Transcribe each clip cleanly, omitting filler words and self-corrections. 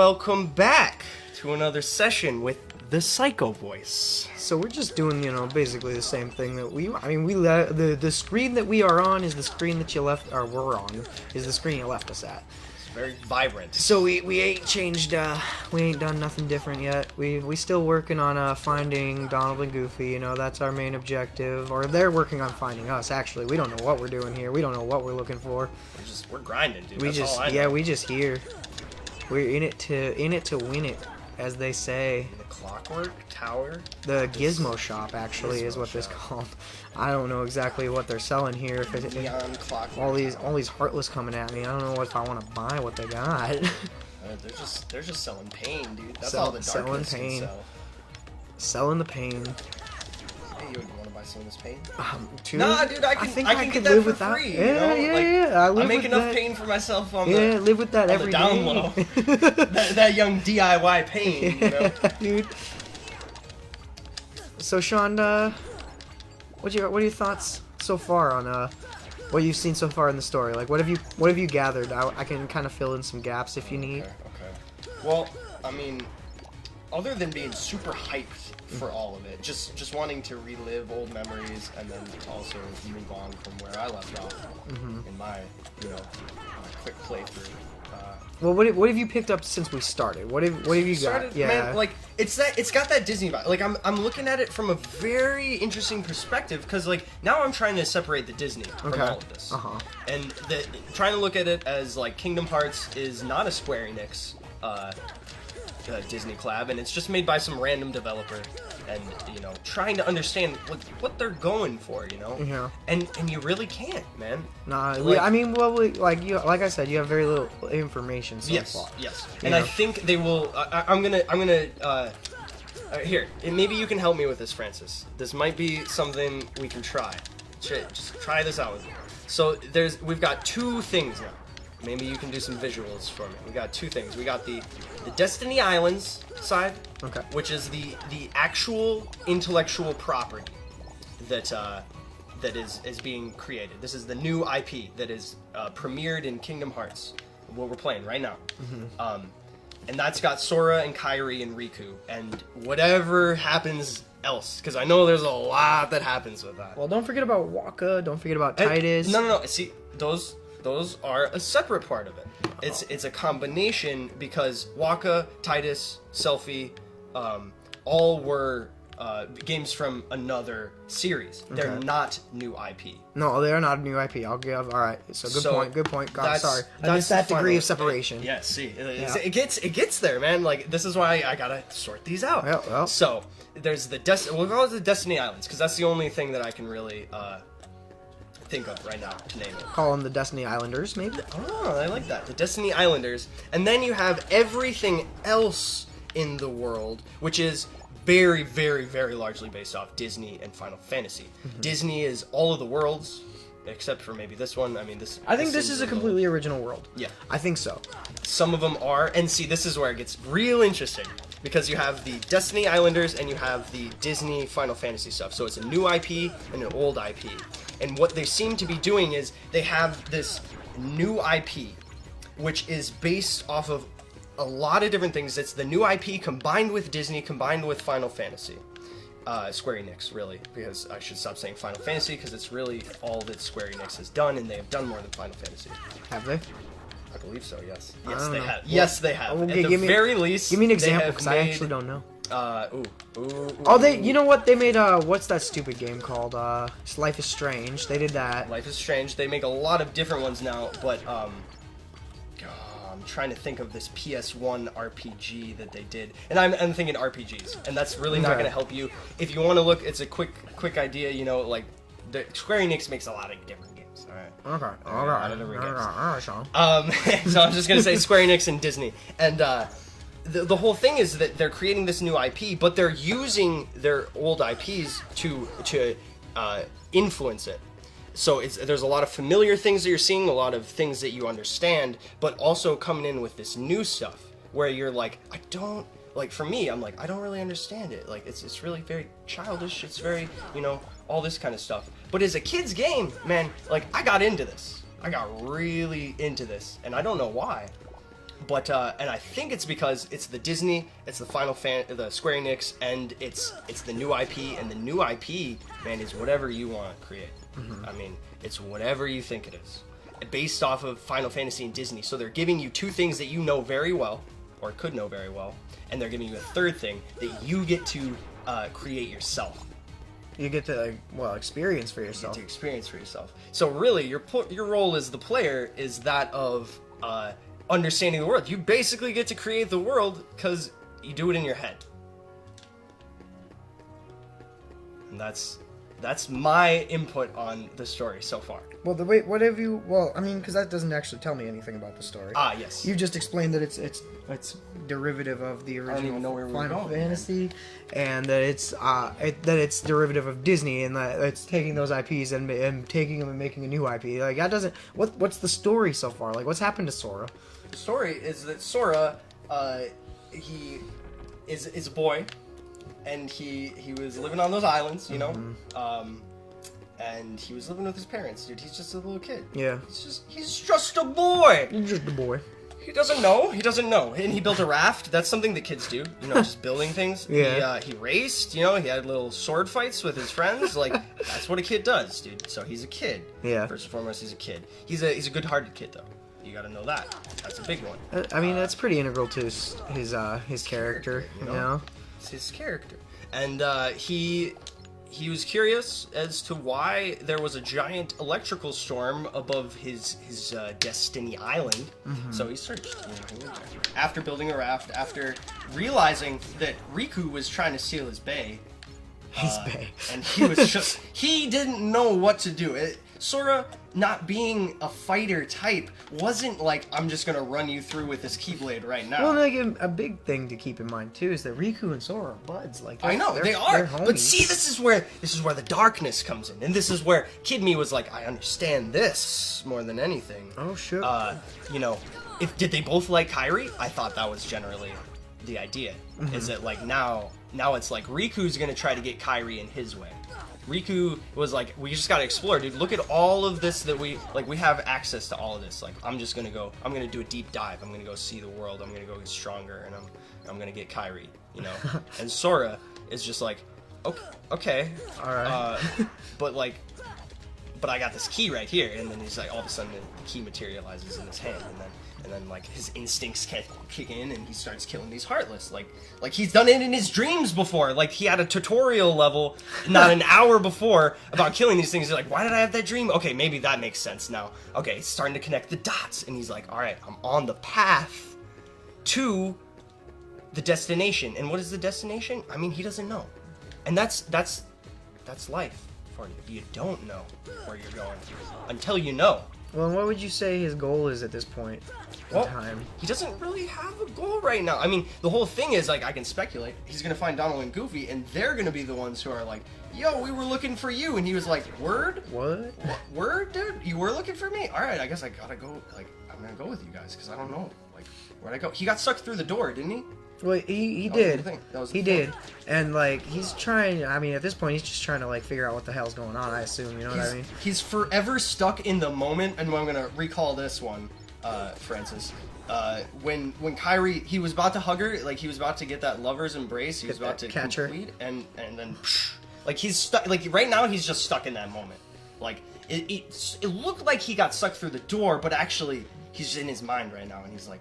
welcome back to another session with the Psycho Voice. So we're just doing, basically the same thing that the screen that we are on is the screen that you left, or we're on, is the screen you left us at. It's very vibrant. So we ain't changed, we ain't done nothing different yet. We still working on, finding Donald and Goofy, that's our main objective. Or they're working on finding us, actually. We don't know what we're doing here. We don't know what we're looking for. We're grinding, dude. We That's just, all I know. we just here. We're in it to win it, as they say. The Clockwork Tower? The Gizmo Shop, actually, is Gizmo what this Shop. called. I don't know exactly what they're selling here. If Neon Clockwork all these Tower. Heartless coming at me, I don't know if I want to buy what they got. They're just selling pain, dude. That's Sell- all the selling darkness can pain. sell. Selling the pain. Hey, you want to buy some of this pain? Nah, dude, I think can I get could that live for with that. free. Yeah, yeah. I live I make with enough that. pain for myself on Yeah, the live with that on every the down day. low. that young DIY pain, Dude. So Sean, what are your thoughts so far on what you've seen so far in the story? Like, what have you gathered? I can kind of fill in some gaps if you need. Okay. Well, I mean, other than being super hyped for all of it, just wanting to relive old memories and then also move on from where I left off in my, my quick playthrough. Well, what have you picked up since we started? What have you got? Yeah. Man, like it's got that Disney vibe. Like I'm looking at it from a very interesting perspective because like now I'm trying to separate the Disney from all of this. And trying to look at it as like Kingdom Hearts is not a Square Enix Disney collab, and it's just made by some random developer, and trying to understand what they're going for, Yeah. and you really can't, man. Nah, Like- like I said, you have very little information so Yes, far. yes, You and I know? think they will. I'm gonna. Here, and maybe you can help me with this, Francis. This might be something we can try. Just try this out with me. So we've got two things now. Maybe you can do some visuals for me. We got two things. We got the Destiny Islands side, Okay. which is the actual intellectual property that is being created. This is the new IP that is premiered in Kingdom Hearts, what we're playing right now. And that's got Sora and Kairi and Riku and whatever happens else, because I know there's a lot that happens with that. Well, don't forget about Waka. Don't forget about And- Titus. No. See, those are a separate part of it. It's a combination because Waka, Titus, Selphie, all were games from another series. They're Okay. not new IP. No, they are not a new IP. I'll give. All right. So good point. God, that's- sorry. I that's missed that the degree final- of separation. Yeah, see, Yeah. it gets there, man. Like this is why I gotta sort these out. Well. So there's we'll call it the Destiny Islands because that's the only thing that I can really think of right now to name it. Call them the Destiny Islanders, maybe. Oh, I like that. The Destiny Islanders. And then you have everything else in the world, which is very, very, very largely based off Disney and Final Fantasy. Disney is all of the worlds, except for maybe this one. I mean, I think this is a completely original world. Yeah. I think so. Some of them are, and see, this is where it gets real interesting. Because you have the Destiny Islanders and you have the Disney Final Fantasy stuff. So it's a new IP and an old IP. And what they seem to be doing is they have this new IP, which is based off of a lot of different things. It's the new IP combined with Disney, combined with Final Fantasy. Square Enix, really, because I should stop saying Final Fantasy because it's really all that Square Enix has done, and they have done more than Final Fantasy. Have they? I believe so, yes. I Yes, don't they know. have. Well, Yes, they have. okay, At give the me- very least, Give me an they example, have because I made- actually don't know. Ooh. Oh, you know what? They made what's that stupid game called? Life is Strange. They did that. Life is Strange. They make a lot of different ones now, but I'm trying to think of this PS1 RPG that they did, and I'm thinking RPGs, and that's really not Okay. going to help you. If you want to look, it's a quick idea. Like the Square Enix makes a lot of different games. All right. Okay. All right, out of every games. Alright, Sean. So I'm just gonna say Square Enix and Disney, and the whole thing is that they're creating this new IP, but they're using their old IPs to influence it. So there's a lot of familiar things that you're seeing, a lot of things that you understand, but also coming in with this new stuff where you're like, for me, I'm like, I don't really understand it. Like, it's really very childish. It's very, all this kind of stuff. But as a kid's game, man, like, I got into this. I got really into this, and I don't know why. But and I think it's because it's the Disney, it's the the Square Enix, and it's the new IP, and the new IP, man, is whatever you want to create. I mean, it's whatever you think it is, based off of Final Fantasy and Disney. So they're giving you two things that you know very well, or could know very well, and they're giving you a third thing that you get to create yourself. You get to experience for You get yourself. to experience for yourself. So really, your role as the player is that of understanding the world. You basically get to create the world because you do it in your head. And that's my input on the story so far. Well, what have you? Well, I mean, because that doesn't actually tell me anything about the story. Ah, yes. You just explained that it's derivative of the don't even know original where we're Final going, Fantasy, and that it's derivative of Disney, and that it's taking those IPs and taking them and making a new IP. Like that doesn't. What's the story so far? Like what's happened to Sora? The story is that Sora, he is a boy, and he was living on those islands, you know, and he was living with his parents. Dude, he's just a little kid. Yeah. He's just a boy. You're just a boy. He doesn't know. And he built a raft. That's something that kids do, you know, just building things. Yeah. He raced, you know, he had little sword fights with his friends. Like, that's what a kid does, dude. So he's a kid. Yeah. First and foremost, he's a kid. He's a good-hearted kid, though. You gotta know that. That's a big one. I mean, that's pretty integral to his character. You know. It's his character. And he was curious as to why there was a giant electrical storm above his Destiny Island. So he searched. You know, after building a raft, after realizing that Riku was trying to steal his bay. His bay. And he didn't know what to do. Sora, not being a fighter type, wasn't like, I'm just gonna run you through with this Keyblade right now. Well, like a big thing to keep in mind too is that Riku and Sora are buds. Like I know they are, but see, this is where the darkness comes in, and this is where Kid Me was like, I understand this more than anything. Oh sure. You know, did they both like Kairi? I thought that was generally the idea. Is that like now it's like Riku's gonna try to get Kairi in his way. Riku was like, we just gotta explore, dude. Look at all of this that we have access to all of this. Like, I'm gonna do a deep dive. I'm gonna go see the world. I'm gonna go get stronger, and I'm gonna get Kairi, you know. And Sora is just like, okay, all right. but I got this key right here, and then he's like, all of a sudden the key materializes in his hand, and then like his instincts kick in, and he starts killing these Heartless, like he's done it in his dreams before. Like he had a tutorial level, not an hour before, about killing these things. He's like, why did I have that dream? Okay, maybe that makes sense now. Okay, he's starting to connect the dots, and he's like, all right, I'm on the path to the destination. And what is the destination? I mean, he doesn't know, and that's life for you. You don't know where you're going until you know. Well, and what would you say his goal is at this point in time? He doesn't really have a goal right now. I mean, the whole thing is, like, I can speculate. He's going to find Donald and Goofy, and they're going to be the ones who are like, yo, we were looking for you. And he was like, word? What? Word, dude? You were looking for me? All right, I guess I got to go. Like, I'm going to go with you guys because I don't know. Like, where'd I go? He got sucked through the door, didn't he? Well, he did. He did. And, like, he's trying, I mean, at this point, he's just trying to, like, figure out what the hell's going on, I assume, you know what I mean? He's forever stuck in the moment, and I'm going to recall this one, Francis. When Kairi, he was about to hug her, like, he was about to get that lover's embrace, he was about to catch complete, and then, like, he's stuck, like, right now, he's just stuck in that moment. Like, it looked like he got sucked through the door, but actually, he's in his mind right now, and he's like,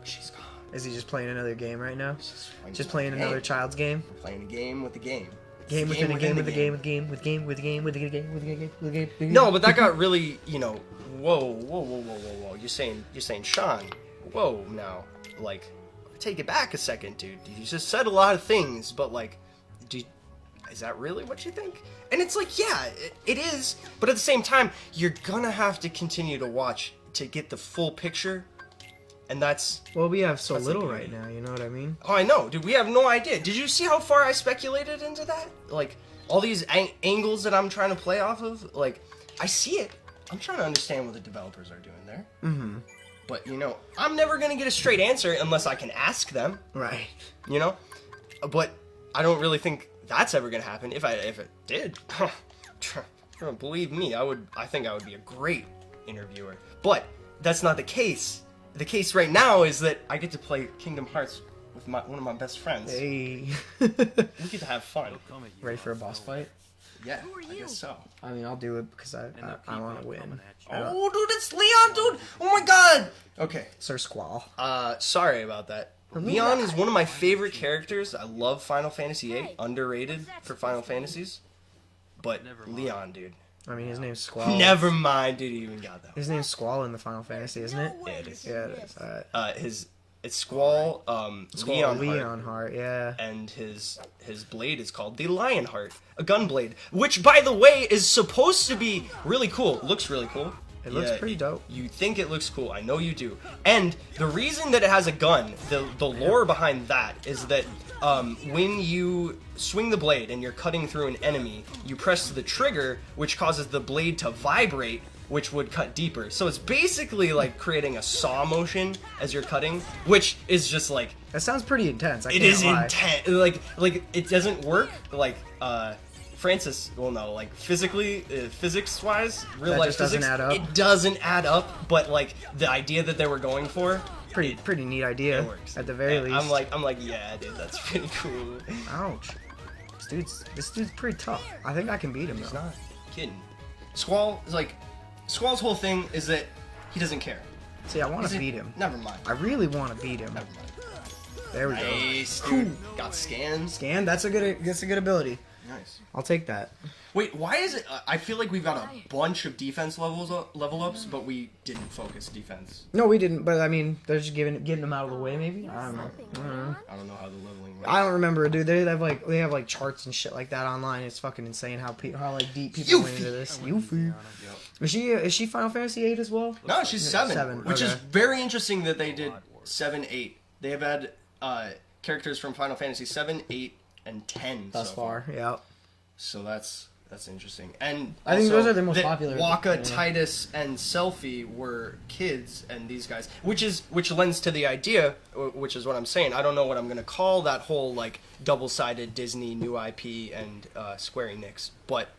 she's gone. Is he just playing another game right now? Just playing playing another child's game? We're playing a game with the game. Game within a game with a game with game with game with game with a game with a game with a game. No, but that got really, you know, whoa. You're saying Sean. Whoa, now, like, take it back a second, dude. You just said a lot of things, but like, is that really what you think? And it's like, yeah, it is. But at the same time, you're gonna have to continue to watch to get the full picture. And that's... Well, we have so little right now, you know what I mean? Oh, I know, dude. We have no idea. Did you see how far I speculated into that? Like, all these angles that I'm trying to play off of? Like, I see it. I'm trying to understand what the developers are doing there. Mm-hmm. But, you know, I'm never going to get a straight answer unless I can ask them. Right. You know? But I don't really think that's ever going to happen. If it did, believe me, I think I would be a great interviewer. But that's not the case. the case right now is that I get to play Kingdom Hearts with one of my best friends. Hey. We get to have fun. Ready for a boss fight? Yeah, I guess so. I mean, I'll do it because I want to win. Oh, dude, it's Leon, dude! Oh my god! Okay. Sir Squall. Sorry about that. Leon is one of my favorite characters. I love Final Fantasy VIII. Underrated for Final Fantasies. But Leon, dude. I mean, his name's Squall. Never mind, dude. You even got that. His name's Squall in the Final Fantasy, isn't it? Yeah, it is. Yeah, it is. It's Squall, Squall Leonheart. Leonheart, yeah. And his blade is called the Lionheart, a gun blade, which, by the way, is supposed to be really cool. It looks really cool. It looks pretty dope. You think it looks cool. I know you do. And the reason that it has a gun, the lore behind that is that when you swing the blade and you're cutting through an enemy, you press the trigger, which causes the blade to vibrate, which would cut deeper. So it's basically like creating a saw motion as you're cutting, which is just like... That sounds pretty intense. It is intense. Like it doesn't work like Francis will know, like physically, physics-wise, real life just physics, doesn't add up. it doesn't add up. But like the idea that they were going for, Pretty neat idea. it works. At the very And least. I'm like, yeah, dude, that's pretty cool. Ouch. This dude's pretty tough. I think I can beat him though. He's not kidding. Squall is like, Squall's whole thing is that he doesn't care. See, I want to beat him. Never mind. I really want to beat him. Never mind. There we Nice, go. dude. Got scans. Scan. That's a good ability. Nice. I'll take that. Wait, why is it? I feel like we've got a bunch of defense level ups, but we didn't focus defense. No, we didn't. But I mean, they're just getting them out of the way. Maybe. I don't know. I don't know how the leveling works. I don't remember, dude. They have like charts and shit like that online. It's fucking insane how like deep people went into this. Yuffie. Is she Final Fantasy 8 as well? No, she's 7. 7, Which is okay. very interesting that they did 7, 8. They have had characters from Final Fantasy 7, 8, and 10 Thus so far, yeah. So that's interesting. And I think also those are the most that popular. Waka, Yeah. Titus, and Selphie were kids, and these guys, which lends to the idea, which is what I'm saying. I don't know what I'm gonna call that whole like double-sided Disney new IP and Square Enix, but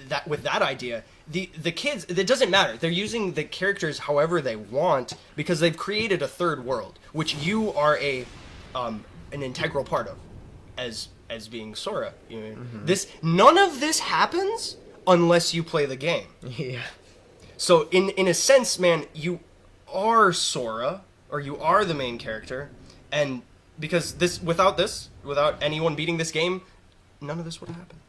that with that idea, the kids, it doesn't matter. They're using the characters however they want because they've created a third world, which you are an integral part of, as being Sora. You know, none of this happens unless you play the game. Yeah. So in a sense, man, you are Sora, or you are the main character, and because without anyone beating this game, none of this would have happened.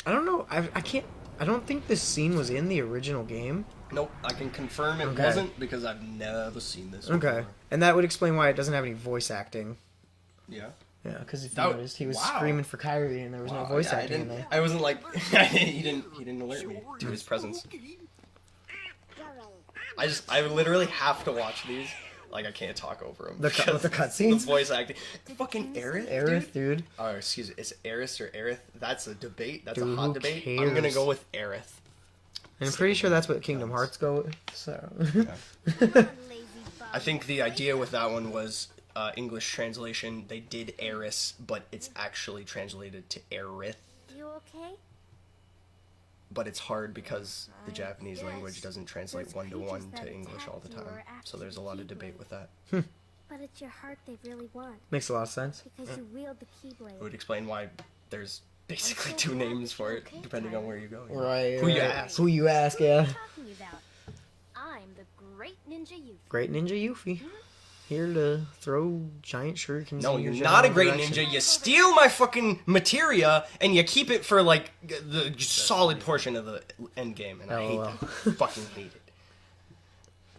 I don't know. I don't think this scene was in the original game. Nope, I can confirm it Okay. wasn't because I've never seen this Okay. before. And that would explain why it doesn't have any voice acting. Yeah. Yeah, because if you That- noticed, he was wow. screaming for Kyrie, and there was no voice Yeah, acting in there. I wasn't like he didn't alert me to his presence. I literally have to watch these. Like I can't talk over them. With the The cutscenes. voice acting. Fucking Aerith. Aerith, dude. Oh, excuse me. Is Aerith or Aerith? That's a debate. That's Dude, a hot who debate. cares? I'm gonna go with Aerith. And I'm pretty sure that's what Kingdom Hearts go with. So. I think the idea with that one was English translation. They did Eris, but it's actually translated to Aerith. You okay? But it's hard because the Japanese language doesn't translate Those one-to-one creatures to that English all the attacked you time. were So there's a lot of actually debate with that. But it's your heart they really want, Makes a lot of sense. because you wield the Keyblade. It would explain why there's basically two names for it, depending on where you go. you know? Right. Who you right. ask. Who you ask, yeah. What are you talking about? I'm the Great Ninja Youth. Great Ninja Yuffie. Here to throw giant shurikens. No, in you're your not a general great direction. ninja. You steal my fucking materia and you keep it for like the solid portion of the end game, and I hate LOL. that. Fucking hate it.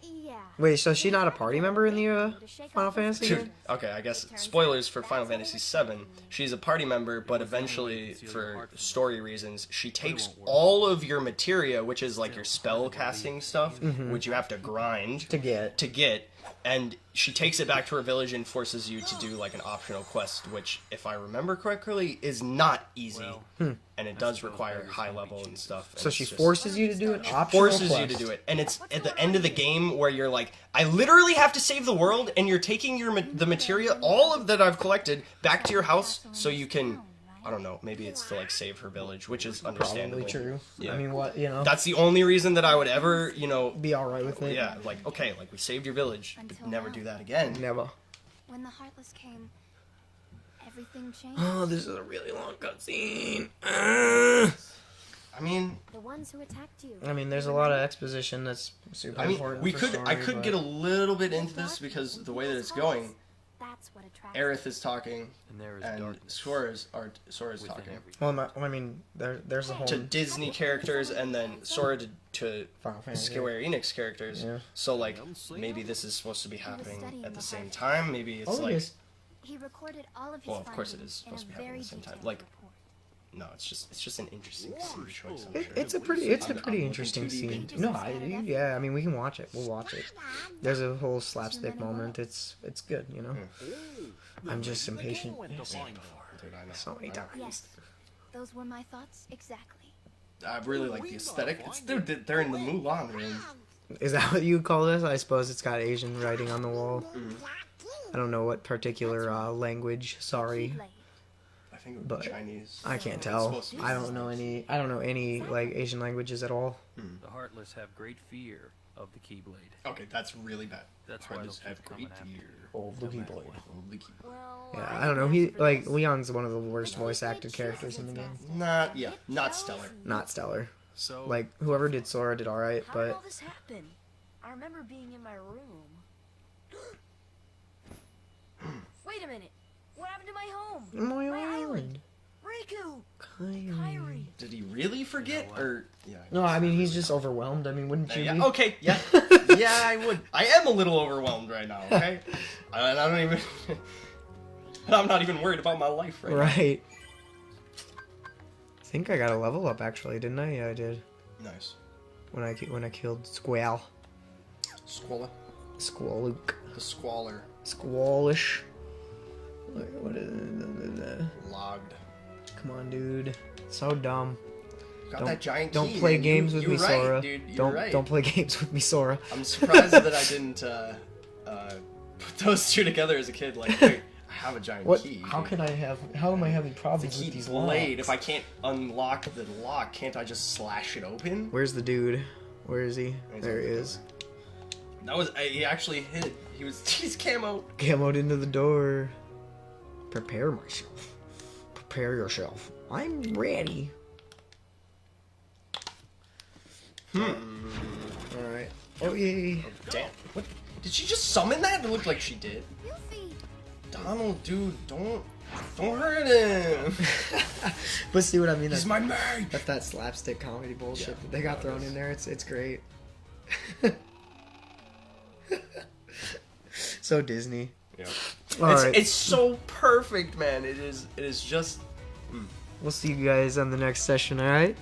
Yeah. Wait, so is she not a party member in the Final Fantasy Dude, game? okay, I guess spoilers for Final Fantasy VII. She's a party member, but eventually, for story reasons, she takes all of your materia, which is like your spell casting stuff, which you have to grind To get. and she takes it back to her village and forces you to do like an optional quest, which, if I remember correctly, is not easy, and it does require high level and stuff. and So it's she just- forces you to do an optional forces you quest. to do it, and it's at the end of the game where you're like, I literally have to save the world, and you're taking the materia, all of that I've collected, back to your house so you can I don't know. Maybe it's to like save her village, which is understandable. Probably true. Yeah. I mean, what, you know, That's the only reason that I would ever, be all right with it. yeah, like okay, like we saved your village, but Until never now. do that again. Never. When the Heartless came, everything changed. Oh, this is a really long cutscene. I mean, The ones who attacked you. I mean, there's a lot of exposition that's super important. we for could. I story, could but- get a little bit into this because the way that it's going, That's what attracts. Aerith is talking And there is and darkness Sora's within talking every Well, I mean, there's a whole to Disney characters and then Sora to Final Fantasy. Square Enix characters. Yeah. So like maybe this is supposed to be happening at the same time. Maybe it's Oh, like it is. He recorded all of his Well, of course it findings is in a supposed to be happening very at the same time. detailed Like- report. no, it's just an interesting scene choice. I'm sure. It's a pretty I'm looking interesting too deep scene. into No, yeah, I mean, we can watch it. We'll watch it. There's a whole slapstick moment. It's good, you know. I'm just impatient. Dude, I know. So many times. Yes, those were my thoughts exactly. I really like the aesthetic. Dude, they're in the Mulan room. Is that what you call this? I suppose it's got Asian writing on the wall. I don't know what particular language. Sorry, Keyblade. I think it would But be Chinese. I can't It's tell. supposed to be. I don't know any like Asian languages at all. The Heartless have great fear of the Keyblade. Okay, that's really bad. That's why Heartless they'll have keep coming great after fear. you. Oh, the Keyblade. Holy key. Well, Yeah, I don't know. He like Leon's one of the worst voice acted characters in the game. Not stellar. Not stellar. So, Like whoever did Sora did all right, How did all but this happen? I remember being in my room. Wait a minute. What happened to my home? my My island. island. Riku! Kyrie. Kyrie! Did he really forget? Or yeah. No, I mean he's just overwhelmed. I mean, wouldn't you Yeah, be? okay, yeah. Yeah, I would. I am a little overwhelmed right now, okay? And I don't even. I'm not even worried about my life right now. Right. I think I got a level up actually, didn't I? Yeah, I did. Nice. When I killed Squall. Squalor. Squaluk. The squalor. Squallish. What is it? Logged. Come on, dude. So dumb. Got Don't- that giant Don't key, play man. games with You're me, right, Sora. Dude. You're Don't right. don't play games with me, Sora. I'm surprised that I didn't put those two together as a kid. Like, wait, I have a giant What? key. How dude. can I have? How am I having The problems key with these blade. locks? If I can't unlock the lock, can't I just slash it open? Where's the dude? Where is he? He's There on he the is. He actually hit. He's camo. Camoed into the door. Prepare myself. Prepare yourself. I'm ready. Alright. Oh, yay. Damn. What? Did she just summon that? It looked like she did. Yuffie. Donald, dude, don't hurt him. But see what I mean? He's my mate. That's that slapstick comedy bullshit Yeah, that they got it thrown is. in there. It's great. So Disney. Yeah. Alright. It's so perfect, man. It is just. We'll see you guys on the next session, alright?